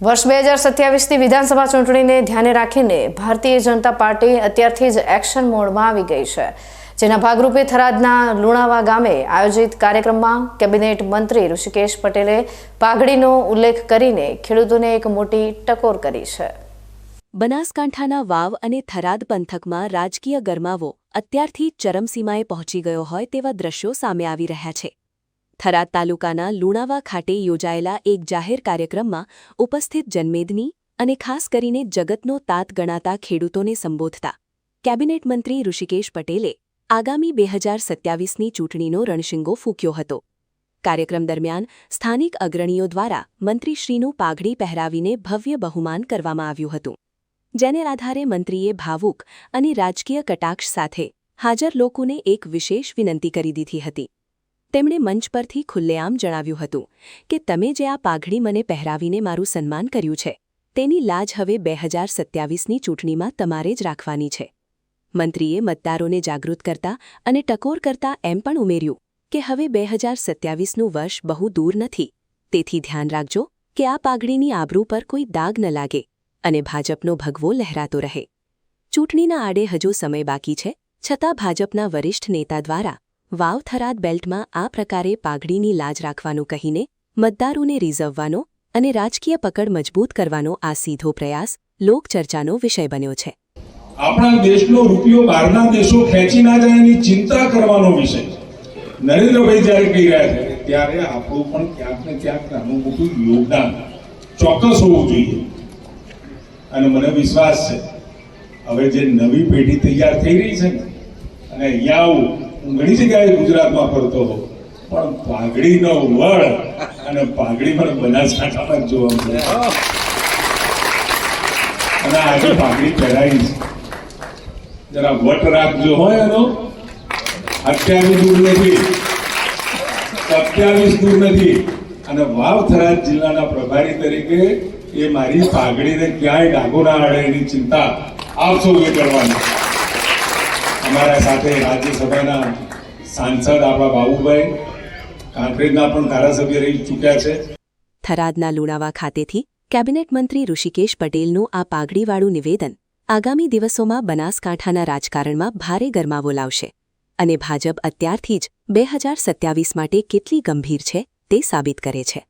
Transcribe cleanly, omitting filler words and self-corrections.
વર્ષ 2027ની વિધાનસભા ચૂંટણીને ધ્યાને રાખીને ભારતીય જનતા પાર્ટી અત્યારથી જ એક્શન મોડમાં આવી ગઈ છે, જેના ભાગરૂપે થરાદના લુણાવા ગામે આયોજિત કાર્યક્રમમાં કેબિનેટ મંત્રી ઋષિકેશ પટેલે પાઘડીનો ઉલ્લેખ કરીને ખેડૂતોને એક મોટી ટકોર કરી છે। બનાસકાંઠાના વાવ અને થરાદ પંથકમાં રાજકીય ગરમાવો અત્યારથી ચરમસીમાએ પહોંચી ગયો હોય તેવા દ્રશ્યો સામે આવી રહ્યા છે। થરાદ તાલુકાના લુણાવા ખાતે યોજાયેલા એક જાહેર કાર્યક્રમમાં ઉપસ્થિત જનમેદની અને ખાસ કરીને જગતનો તાત ગણાતા ખેડૂતોને સંબોધતા કેબિનેટ મંત્રી ઋષિકેશ પટેલે આગામી 2027ની ચૂંટણીનો રણશીંગો ફૂંક્યો હતો। કાર્યક્રમ દરમિયાન સ્થાનિક અગ્રણીઓ દ્વારા મંત્રીશ્રીનું પાઘડી પહેરાવીને ભવ્ય બહુમાન કરવામાં આવ્યું હતું, જેને આધારે મંત્રીએ ભાવુક અને રાજકીય કટાક્ષ સાથે હાજર લોકોને એક વિશેષ વિનંતી કરી દીધી હતી। તેમણે મંચ પરથી ખુલ્લેઆમ જણાવ્યું હતું કે તમે જે આ પાઘડી મને પહેરાવીને મારું સન્માન કર્યું છે, તેની લાજ હવે 2027ની ચૂંટણીમાં તમારે જ રાખવાની છે। મંત્રીએ મતદારોને જાગૃત કરતા અને ટકોર કરતા એમ પણ ઉમેર્યું કે હવે 2027નું વર્ષ બહુ દૂર નથી, તેથી ધ્યાન રાખજો કે આ પાઘડીની આબરૂ પર કોઈ દાગ ન લાગે અને ભાજપનો ભગવો લહેરાતો રહે। ચૂંટણીના આડે હજુ સમય બાકી છે, છતાં ભાજપના વરિષ્ઠ નેતા દ્વારા વાવ થરાદ બેલ્ટમાં આ પ્રકારે પાઘડીની લાજ રાખવાનું કહીને મતદારોને રીઝવવાનો અને રાજકીય પકડ મજબૂત કરવાનો આ સીધો પ્રયાસ લોકચર્ચાનો વિષય બન્યો છે। આપણા દેશનો રૂપિયો બહારના દેશો ખેંચી ના જાય એની ચિંતા કરવાનો વિષય નરેન્દ્રભાઈ જ્યારે કહી રહ્યા છે ત્યારે આપણું પણ ક્યાંક ને ક્યાંક નાનું મોટું યોગદાન ચોક્કસ હોવું જોઈએ। અને મને વિશ્વાસ છે હવે જે નવી પેઢી તૈયાર થઈ રહી છે ને, અને અહીંયા આવું હું ઘણી જગ્યાએ ગુજરાતમાં ફરતો હોઉં, પણ પાઘડીનો વળ અને પાઘડી મને બનાસકાંઠામાં જ જોવા મળે અને આજે પાઘડી પહેરાવી છે, જરા વટ રાખજો હોય એનો। 28 દૂર નથી, 27 દૂર નથી, અને વાવ થરાદ જિલ્લાના પ્રભારી તરીકે એ મારી પાઘડીને ક્યાંય ડાઘો ના અડે એની ચિંતા આપ સૌએ કરવાની। અમારા સાથે રાજ્યસભાના સાંસદ આપણા બાબુભાઈ કાંકરેજના પણ ધારાસભ્ય રહી ચૂક્યા છે। થરાદના લુણાવા ખાતેથી કેબિનેટ મંત્રી ઋષિકેશ પટેલનું આ પાઘડીવાળું નિવેદન આગામી દિવસોમાં બનાસકાંઠાના રાજકારણમાં ભારે ગરમાવો લાવશે અને ભાજપ અત્યારથી જ 2027 માટે કેટલી ગંભીર છે તે સાબિત કરે છે।